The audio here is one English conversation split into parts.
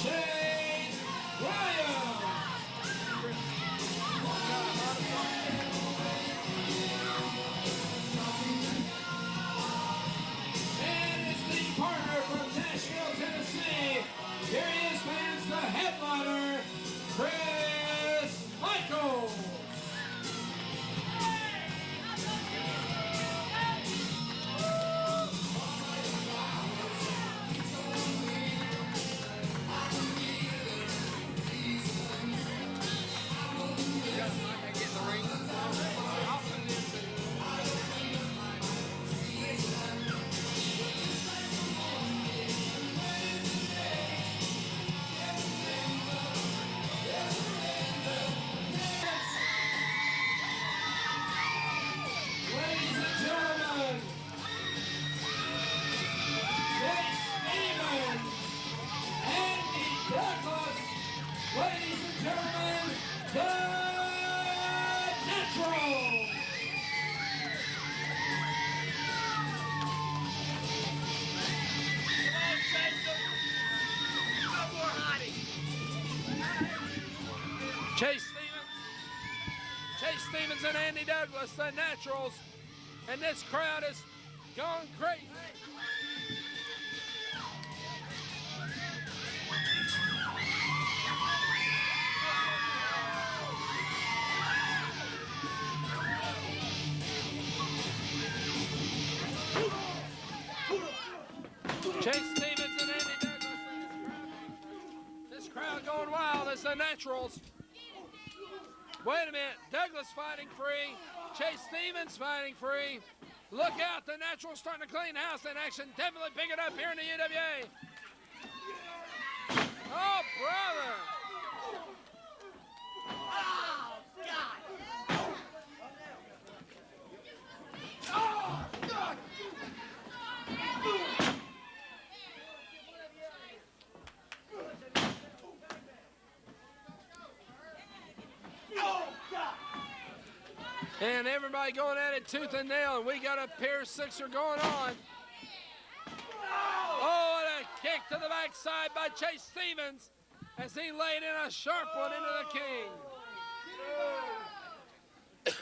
Shane Williams. And his team partner from Nashville, Tennessee. Here he is, fans, the headliner, Chris Micheals. Ladies and gentlemen, the Natural. Chase Stevens and Andy Douglas, the Naturals, and this crowd is going crazy. Chase Stevens and Andy Douglas. This crowd going wild as the Naturals. Wait a minute, Douglas fighting free, Chase Stevens fighting free. Look out, the Naturals starting to clean house in action. Definitely pick it up here in the UWA. Oh, brother. Oh, God. Oh, God. And everybody going at it tooth and nail, and we got a pair sixer going on. Oh, and a kick to the backside by Chase Stevens as he laid in a sharp one into the king. He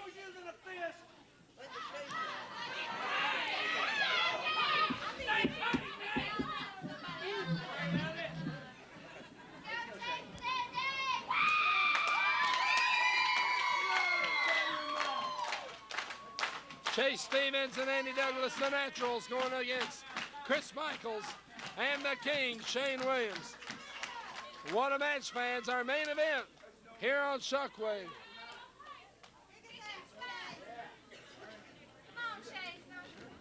was using a fist. Chase Stevens and Andy Douglas, the Naturals, going against Chris Micheals and the King, Shane Williams. What a match, fans. Our main event here on Shockwave.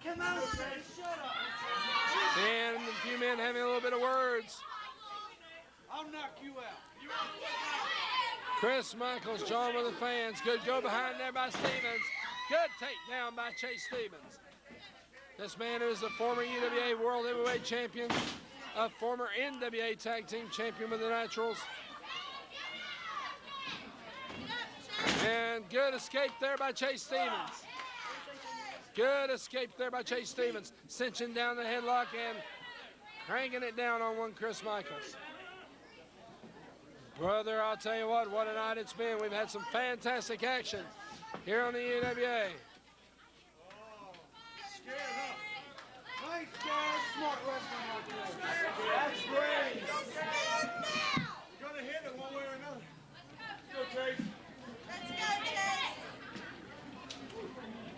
Come on, Chase, shut up. And a few men having a little bit of words. I'll knock you out. Chris Micheals, John with the fans. Good go behind there by Stevens. Good takedown by Chase Stevens. This man is a former UWA World Heavyweight Champion, a former NWA Tag Team Champion with the Naturals. And good escape there by Chase Stevens. Good escape there by Chase Stevens. Cinching down the headlock and cranking it down on one Chris Micheals. Brother, I'll tell you what a night it's been. We've had some fantastic action here on the UWA. Scared up. Nice guys, smart wrestling out there. That's great. You're gonna hit it one way or another. Let's go, Chase. Let's go, Chase.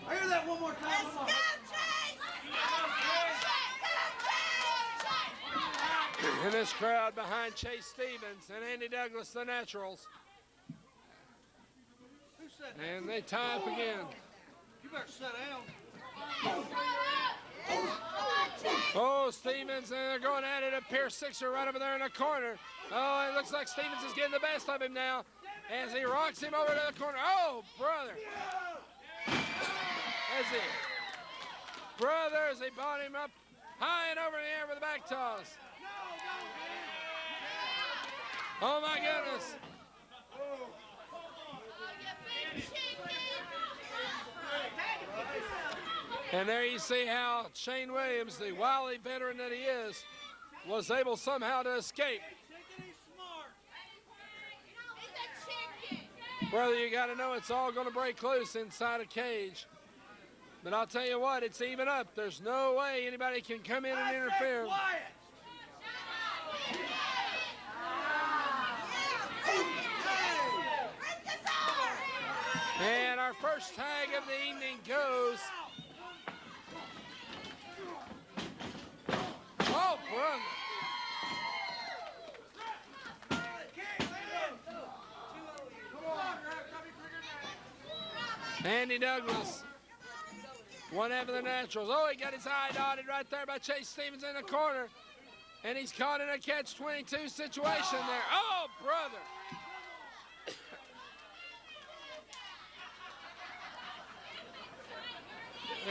I hear that one more time. Let's go, Chase. In this crowd behind Chase Stevens and Andy Douglas, the Naturals. Who said that? And they tie up again. You better sit down. Oh, Stevens, and they're going at it. A pair sixer right over there in the corner. Oh, it looks like Stevens is getting the best of him now as he rocks him over to the corner. Oh, brother. As he brought him up high and over in the air with a back toss. Oh, my goodness. And there you see how Shane Williams, the wily veteran that he is, was able somehow to escape. Brother, you got to know it's all going to break loose inside a cage. But I'll tell you what, it's even up. There's no way anybody can come in and interfere. And our first tag of the evening goes. Oh, brother. Andy Douglas, one half of the Naturals. Oh, he got his eye dotted right there by Chase Stevens in the corner. And he's caught in a catch-22 situation there. Oh, brother.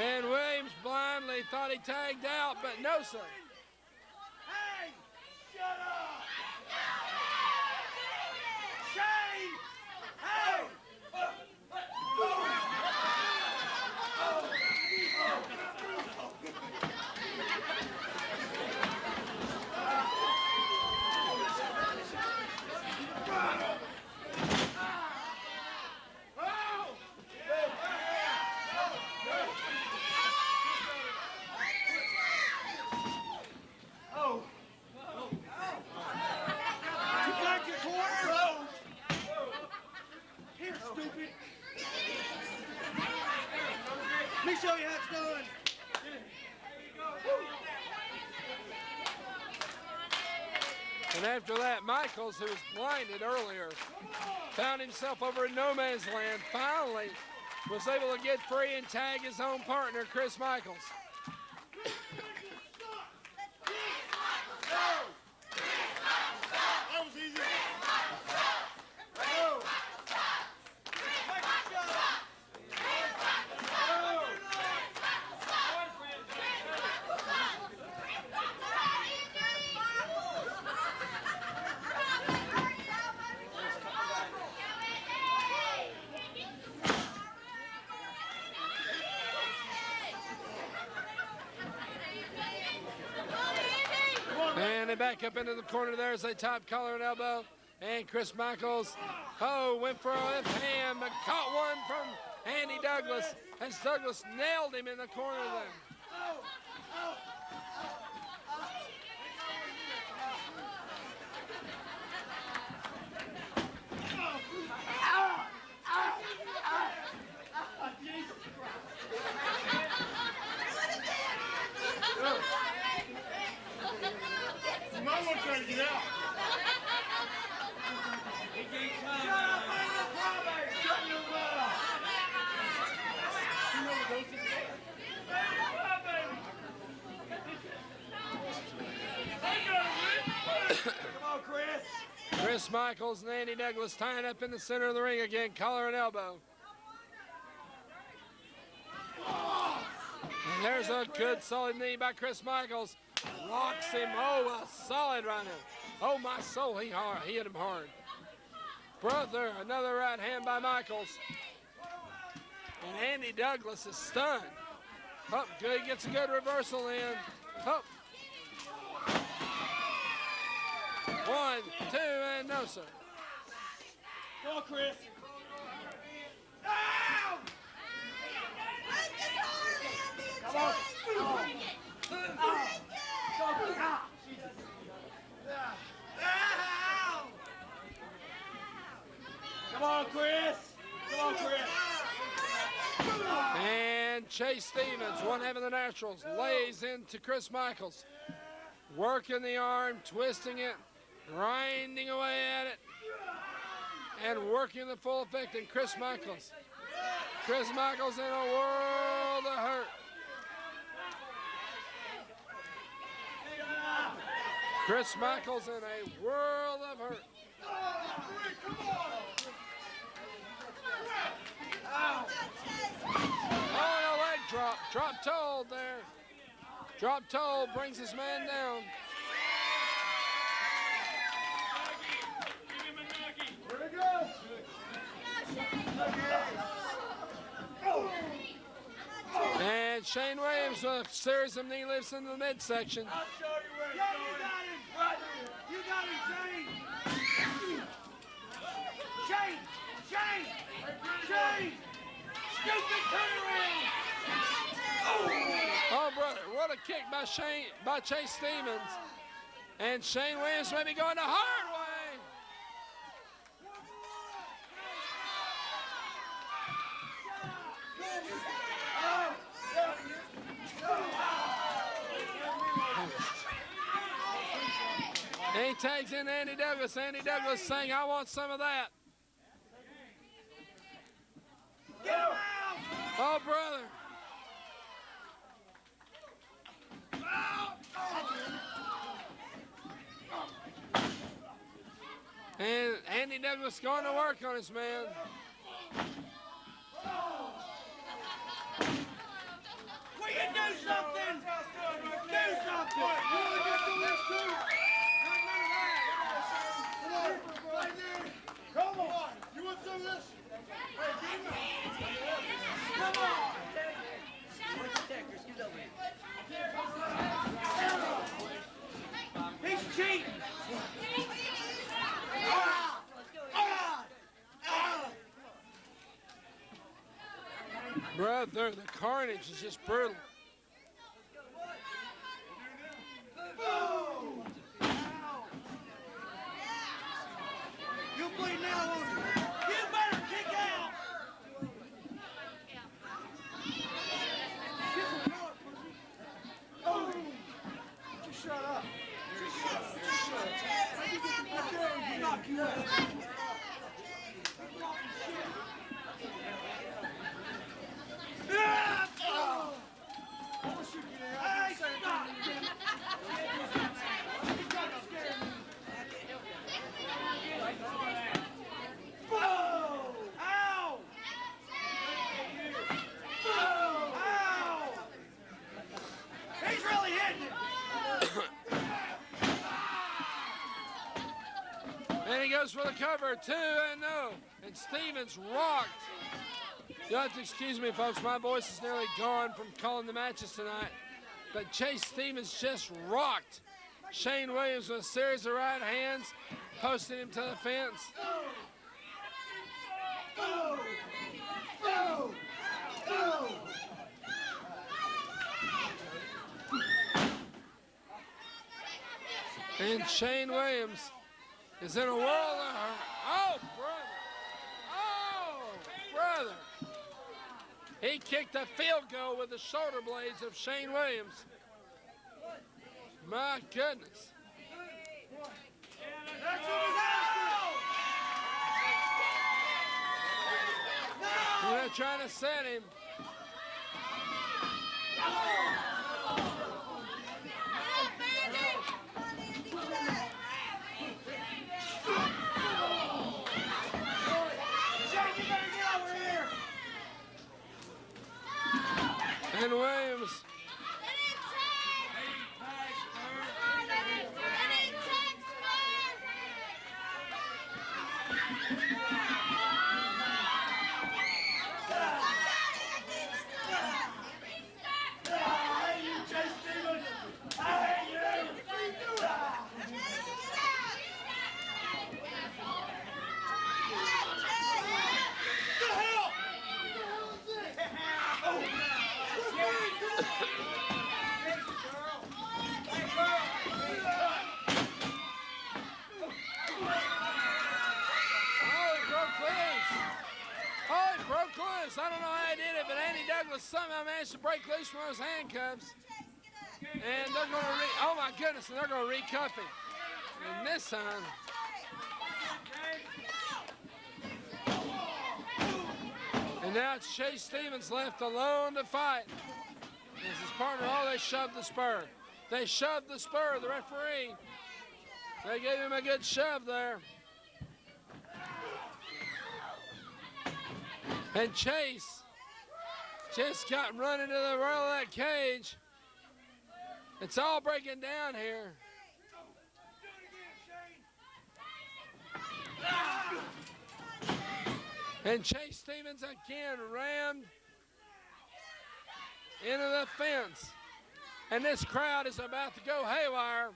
And Williams blindly thought he tagged out, but no, sir. Hey, shut up! Shane! Hey! Let me show you how it's done. And after that, Micheals, who was blinded earlier, found himself over in no man's land, finally was able to get free and tag his own partner, Chris Micheals. That was easy. And they back up into the corner there as they top collar and elbow. And Chris Micheals, oh, went for a left hand, but caught one from Andy Douglas. As Douglas nailed him in the corner there. You might want to try to get out. Shut up, man. Shut your mouth. Come on, Chris. Chris Micheals and Andy Douglas tying up in the center of the ring again, collar and elbow. And there's a good solid knee by Chris Micheals. Locks him, oh, a solid right hand. Oh, my soul, he hit him hard. Brother, another right hand by Micheals. And Andy Douglas is stunned. Up, good, gets a good reversal in. Up. 1, 2, and no, sir. Go, Chris. Ow! Come on. Come on, Chris. Come on, Chris. And Chase Stevens, one half of the Naturals, lays into Chris Micheals. Working the arm, twisting it, grinding away at it, and working the full effect. And Chris Micheals in a world of hurt. Chris Micheals in a world of hurt. Oh, no, leg drop. Drop toe there. Drop toe brings this man down. Here we go. And Shane Williams with a series of knee lifts into the midsection. I'll show you where it's going. Stupid turnaround. Oh, brother, what a kick by Chase Stevens. And Shane Williams may be going the hard way. And he tags in Andy Douglas. Andy Douglas saying, I want some of that. Oh, brother. And Andy Douglas going to work on his man. Will you do something? Do something. Come on. You want some of this? Come on. He's cheating. Brother, the carnage is just brutal. You bleed now, won't you? You better kick out. Get some power, pussy. Oh, just shut up. Just shut up. I'll knock you out. And he goes for the cover, 2-0. And Stevens rocked. You'll have to excuse me, folks. My voice is nearly gone from calling the matches tonight. But Chase Stevens just rocked Shane Williams with a series of right hands, posting him to the fence. And Shane Williams is in a whirl. Oh, brother. Oh, brother. He kicked a field goal with the shoulder blades of Shane Williams. My goodness. They're trying to set him. And Williams. I don't know how he did it, but Andy Douglas somehow managed to break loose from those handcuffs. And they're going to oh my goodness, and they're going to recuff him. And this time. And now it's Chase Stevens left alone to fight. As his partner, they shoved the spur. They shoved the spur, the referee. They gave him a good shove there. And Chase just got run into the rail of that cage. It's all breaking down here. And Chase Stevens again rammed into the fence. And this crowd is about to go haywire.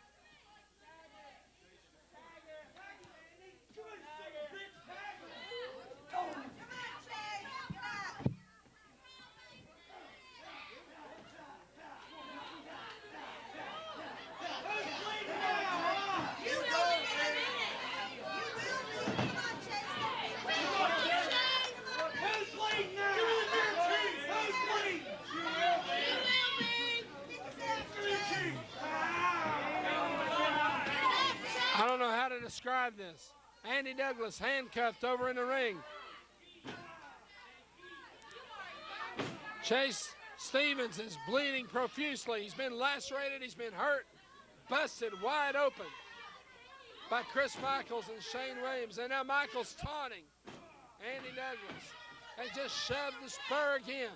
describe this. Andy Douglas handcuffed over in the ring. Chase Stevens is bleeding profusely. He's been lacerated, he's been hurt, busted wide open by Chris Micheals and Shane Williams. And now Micheals taunting Andy Douglas. They just shoved the spur again.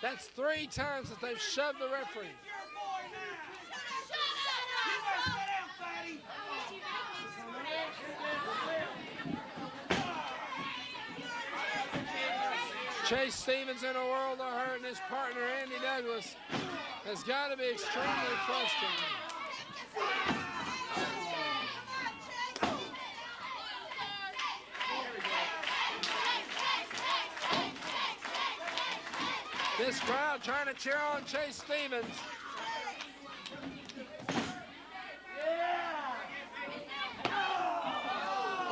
That's 3 times that they've shoved the referee. Chase Stevens in a world of hurt, and his partner Andy Douglas has got to be extremely frustrated. This crowd trying to cheer on Chase Stevens.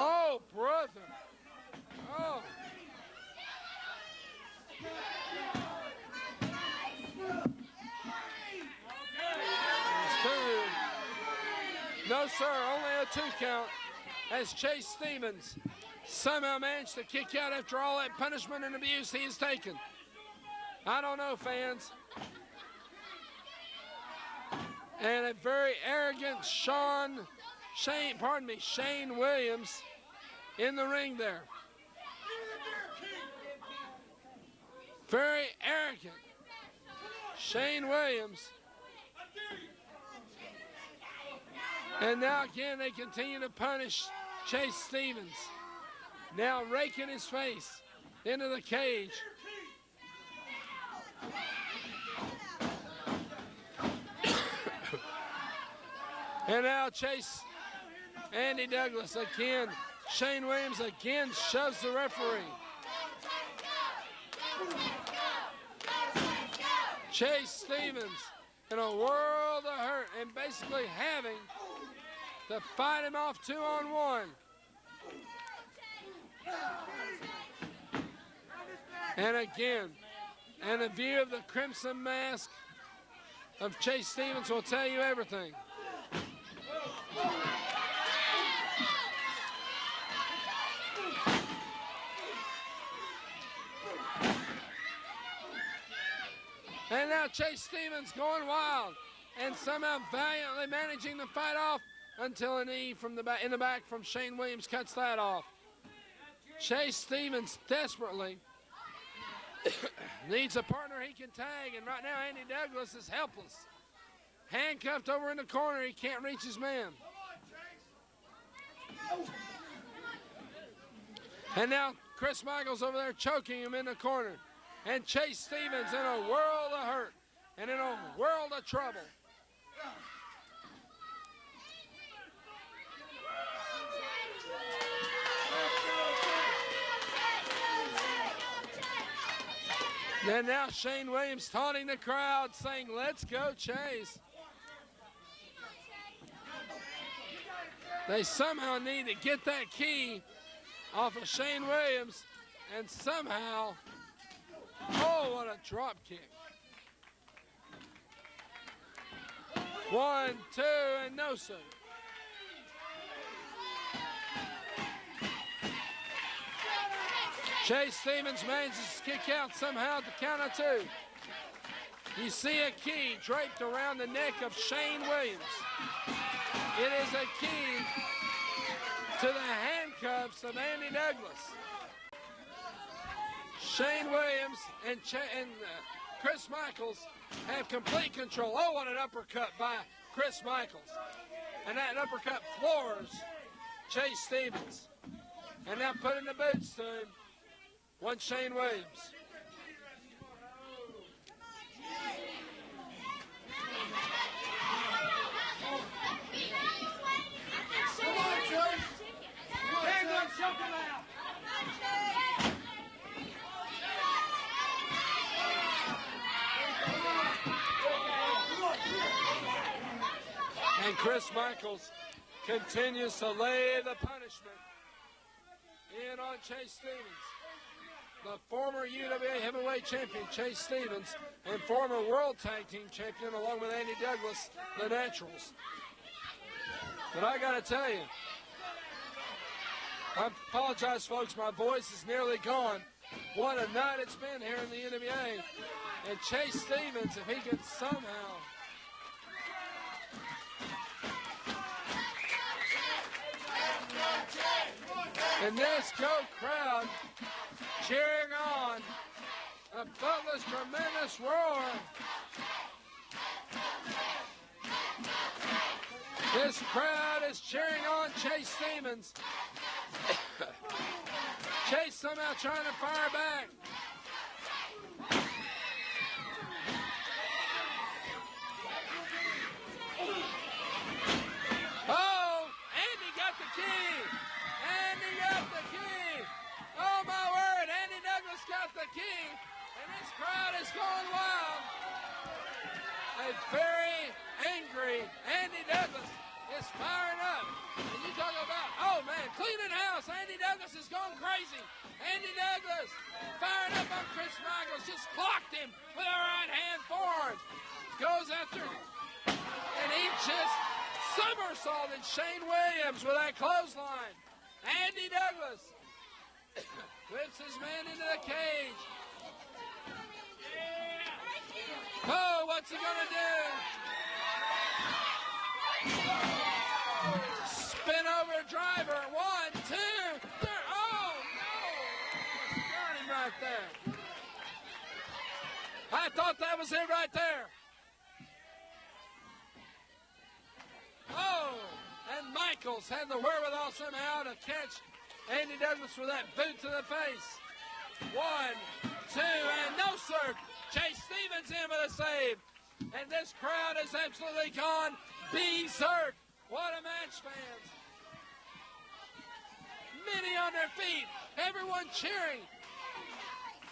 Oh, brother. Oh. No, sir, only a 2 count as Chase Stevens somehow managed to kick out after all that punishment and abuse he has taken. I don't know, fans. And a very arrogant Shane Williams in the ring there. Very arrogant Shane Williams. And now again they continue to punish Chase Stevens. Now raking his face into the cage. And now Chase, Andy Douglas again, Shane Williams again shoves the referee. Chase Stevens in a world of hurt and basically having to fight him off 2-on-1. And again, and a view of the crimson mask of Chase Stevens will tell you everything. And now Chase Stevens going wild and somehow valiantly managing to fight off until a knee from the back, in the back from Shane Williams cuts that off. Chase Stevens desperately needs a partner he can tag, and right now Andy Douglas is helpless. Handcuffed over in the corner, he can't reach his man. And now Chris Micheals over there choking him in the corner. And Chase Stevens in a world of hurt and in a world of trouble. And now Shane Williams taunting the crowd, saying, "Let's go, Chase." They somehow need to get that key off of Shane Williams, and somehow, oh, what a drop kick. 1, 2, and no, sir. Chase Stevens manages to kick out somehow at the count of 2. You see a key draped around the neck of Shane Williams. It is a key to the handcuffs of Andy Douglas. Shane Williams and Chris Micheals have complete control. Oh, what an uppercut by Chris Micheals. And that uppercut floors Chase Stevens. And now putting the boots to him, one Shane Williams. Come on, Chase. Stand up, choke him out. And Chris Micheals continues to lay the punishment in on Chase Stevens. The former UWA heavyweight champion, Chase Stevens, and former world tag team champion, along with Andy Douglas, the Naturals. But I got to tell you, I apologize, folks. My voice is nearly gone. What a night it's been here in the UWA. And Chase Stevens, if he can somehow. And this Go crowd cheering on a Butler's tremendous roar. This crowd is cheering on Chase Stevens. Chase somehow trying to fire back. Oh, Andy got the key. Andy got the key. Oh, my word, Andy Douglas got the key. And this crowd is going wild. A very angry Andy Douglas is firing up. And you talk about, oh man, cleaning house. Andy Douglas is going crazy. Andy Douglas firing up on Chris Micheals. Just clocked him with a right hand forward. Goes after him. And he just somersaulted Shane Williams with that clothesline. Andy Douglas whips his man into the cage. Oh, what's he gonna do? Spin over driver. 1, 2, 3. Oh, no. Got him right there. I thought that was it right there. Oh, and Micheals had the wherewithal somehow to catch Andy Douglas with that boot to the face. 1, 2, and no, sir. Chase Stevens in with a save. And this crowd is absolutely gone berserk. What a match, fans. Many on their feet. Everyone cheering.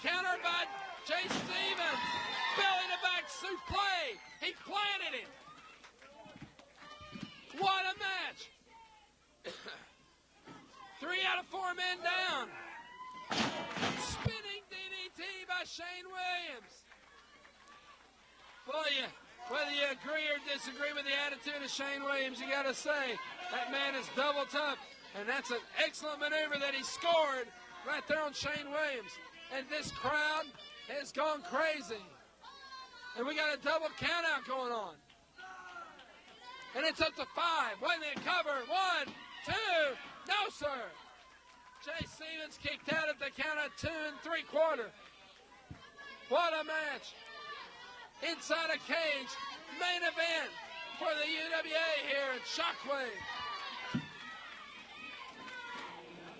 Countered by Chase Stevens. Belly to back suplex. He planted him. What a match. 3 out of 4 men down. Spinning DDT by Shane Williams. Well, whether you agree or disagree with the attitude of Shane Williams, you got to say that man is double tough. And that's an excellent maneuver that he scored right there on Shane Williams. And this crowd has gone crazy. And we got a double count out going on. And it's up to 5. When they cover. 1, 2. No, sir. Chase Stevens kicked out at the count of 2 3/4. What a match. Inside a cage. Main event for the UWA here at Shockwave.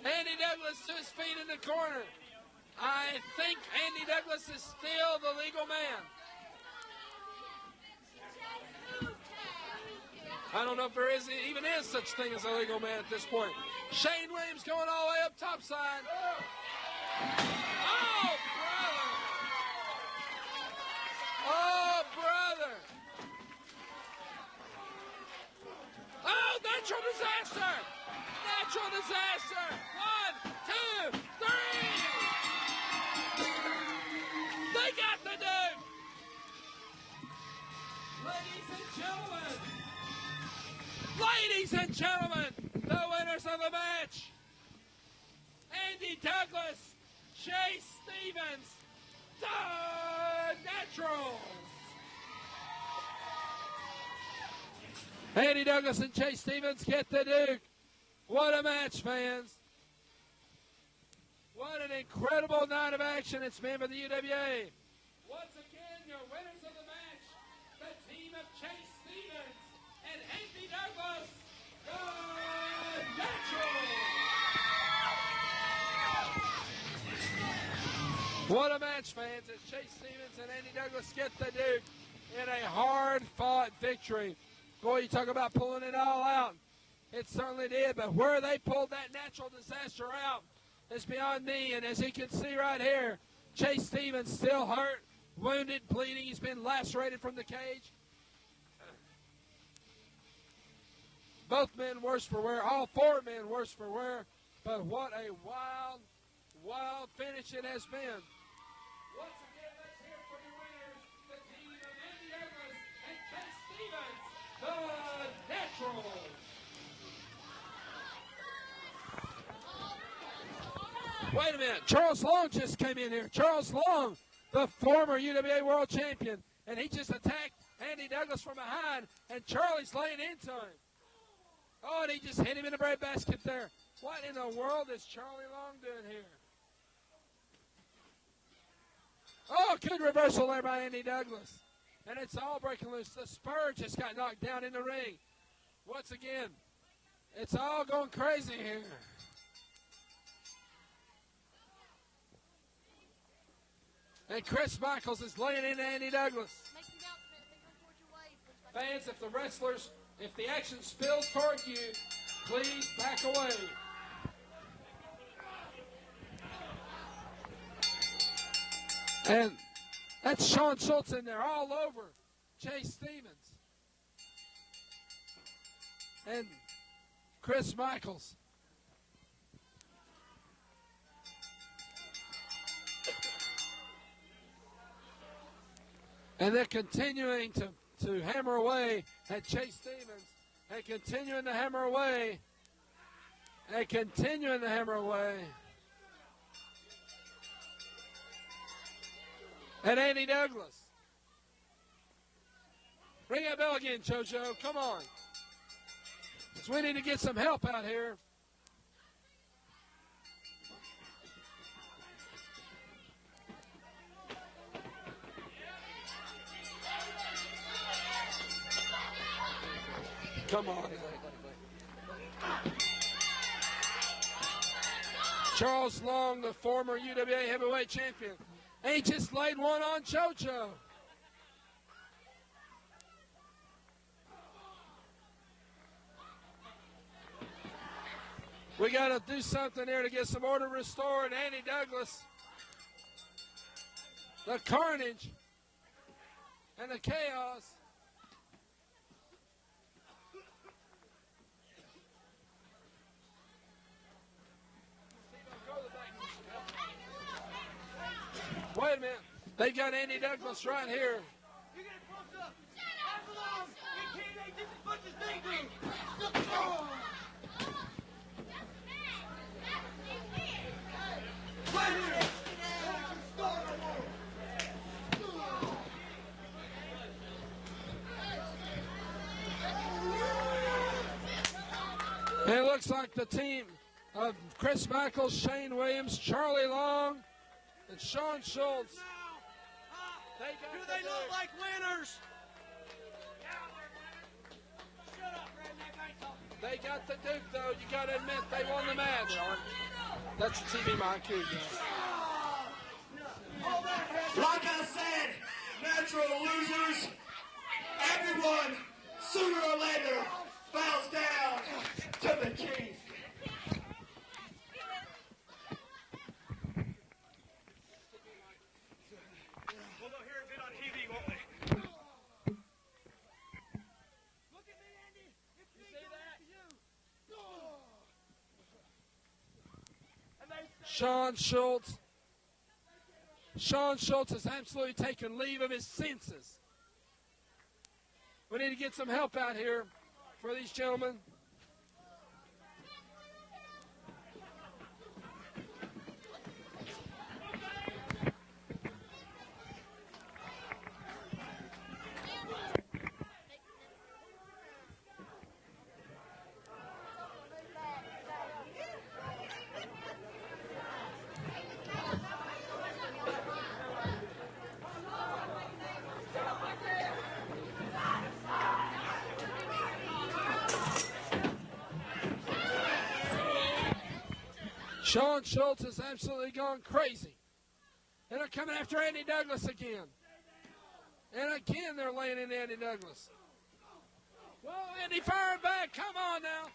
Andy Douglas to his feet in the corner. I think Andy Douglas is still the legal man. I don't know if there even is such thing as a legal man at this point. Shane Williams going all the way up topside. Oh, brother. Oh, brother. Oh, natural disaster. Natural disaster. 1, 2, 3. They got the dude. Ladies and gentlemen, the winners of the match, Andy Douglas, Chase Stevens, the Naturals. Andy Douglas and Chase Stevens get the Duke. What a match, fans. What an incredible night of action it's been for the UWA. Once again, your winners of the match, the team of Chase Stevens and Andy Douglas, the Naturals. What a match, fans, as Chase Stevens and Andy Douglas get the Duke in a hard-fought victory. Boy, you talk about pulling it all out. It certainly did, but where they pulled that natural disaster out is beyond me. And as you can see right here, Chase Stevens still hurt, wounded, bleeding. He's been lacerated from the cage. Both men worse for wear, all 4 men worse for wear. But what a wild, wild finish it has been. Once again, let's hear it for the winners, the team of Andy Douglas and Chase Stevens, the Naturals. Wait a minute. Charles Long just came in here. Charles Long, the former UWA world champion, and he just attacked Andy Douglas from behind, and Charlie's laying into him. Oh, and he just hit him in the breadbasket there. What in the world is Charlie Long doing here? Oh, good reversal there by Andy Douglas. And it's all breaking loose. The spur just got knocked down in the ring. Once again, it's all going crazy here. And Chris Micheals is laying into Andy Douglas. Fans, if the wrestlers, if the action spills toward you, please back away. And that's Sean Schultz in there all over Chase Stevens. And Chris Micheals. And they're continuing to hammer away at Chase Stevens. And continuing to hammer away. And continuing to hammer away. And Andy Douglas. Ring that bell again, JoJo. Come on. So we need to get some help out here. Come on. Charles Long, the former UWA heavyweight champion. And he just laid one on JoJo. We got to do something here to get some order restored. Andy Douglas, the carnage and the chaos. Wait a minute. They got Andy Douglas right here. You get close up. Pass along. You can't just as much as they do. Oh. Right here. And it looks like the team of Chris Micheals, Shane Williams, Charlie Long, and Sean Schultz. Do they look like winners? Shut up, redneck. I ain't talking. They got the Duke, though. You got to admit, they won the match. That's the TV mic here. Like I said, natural losers. Everyone, sooner or later, bows down to the king. Sean Schultz has absolutely taken leave of his senses. We need to get some help out here for these gentlemen. Sean Schultz has absolutely gone crazy. And they're coming after Andy Douglas again. And again, they're laying in Andy Douglas. Whoa, Andy firing back. Come on now.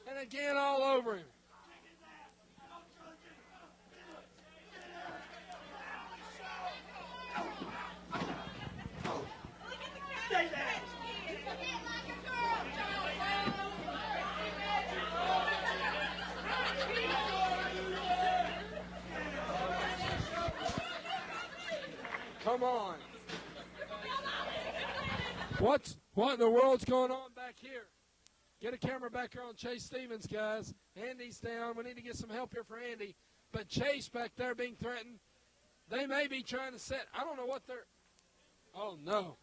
And again, all over him. Come on. What in the world's going on back here? Get a camera back here on Chase Stevens, guys. Andy's down. We need to get some help here for Andy. But Chase back there being threatened. They may be trying to set. I don't know what they're. Oh, no.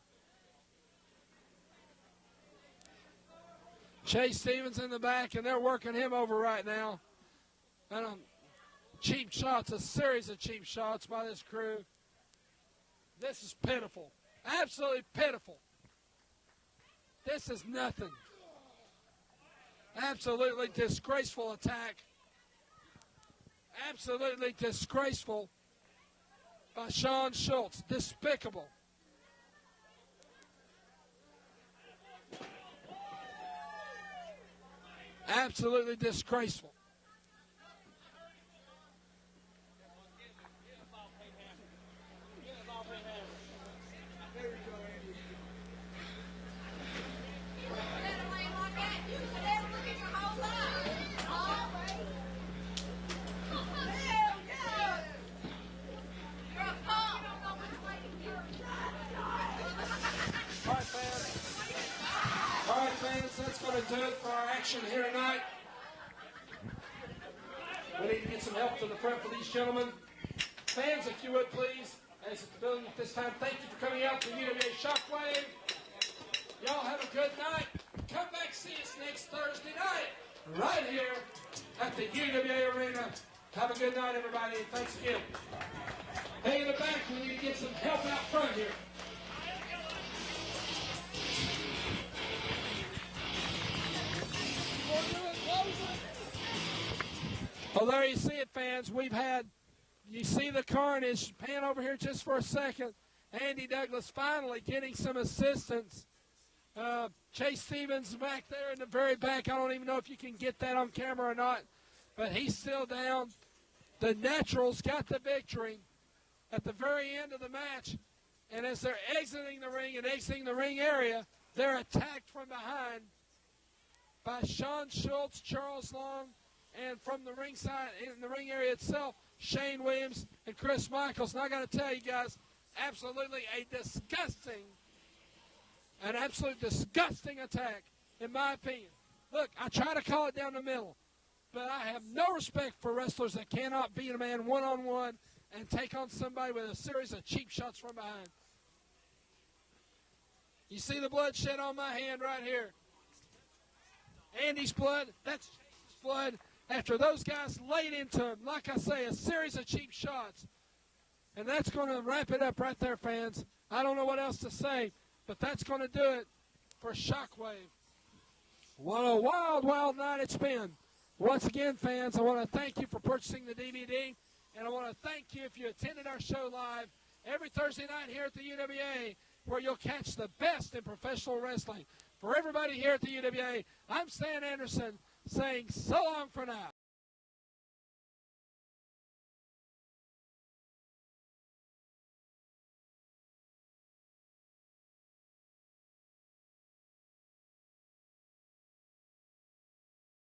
Chase Stevens in the back, and they're working him over right now. And cheap shots, a series of cheap shots by this crew. This is pitiful. Absolutely pitiful. This is nothing. Absolutely disgraceful attack. Absolutely disgraceful by Sean Schultz. Despicable. Absolutely disgraceful. That's going to do it for our action here tonight. We need to get some help to the front for these gentlemen. Fans, if you would please, as at the building at this time, thank you for coming out to UWA Shockwave. Y'all have a good night. Come back, see us next Thursday night, right here at the UWA Arena. Have a good night, everybody, and thanks again. Hey, in the back, we need to get some help out front here. Well, there you see it, fans. You see the carnage. Pan over here just for a second. Andy Douglas finally getting some assistance. Chase Stevens back there in the very back. I don't even know if you can get that on camera or not, but he's still down. The Naturals got the victory at the very end of the match, and as they're exiting the ring and exiting the ring area, they're attacked from behind by Sean Schultz, Charles Long, and from the ringside, in the ring area itself, Shane Williams and Chris Micheals. And I got to tell you guys, absolutely an absolute disgusting attack, in my opinion. Look, I try to call it down the middle, but I have no respect for wrestlers that cannot beat a man one-on-one and take on somebody with a series of cheap shots from behind. You see the blood shed on my hand right here. Andy's blood, that's Chase's blood. After those guys laid into him, like I say, a series of cheap shots. And that's going to wrap it up right there, fans. I don't know what else to say, but that's going to do it for Shockwave. What a wild, wild night it's been. Once again, fans, I want to thank you for purchasing the DVD, and I want to thank you if you attended our show live every Thursday night here at the UWA, where you'll catch the best in professional wrestling. For everybody here at the UWA, I'm Stan Anderson, saying so long for now.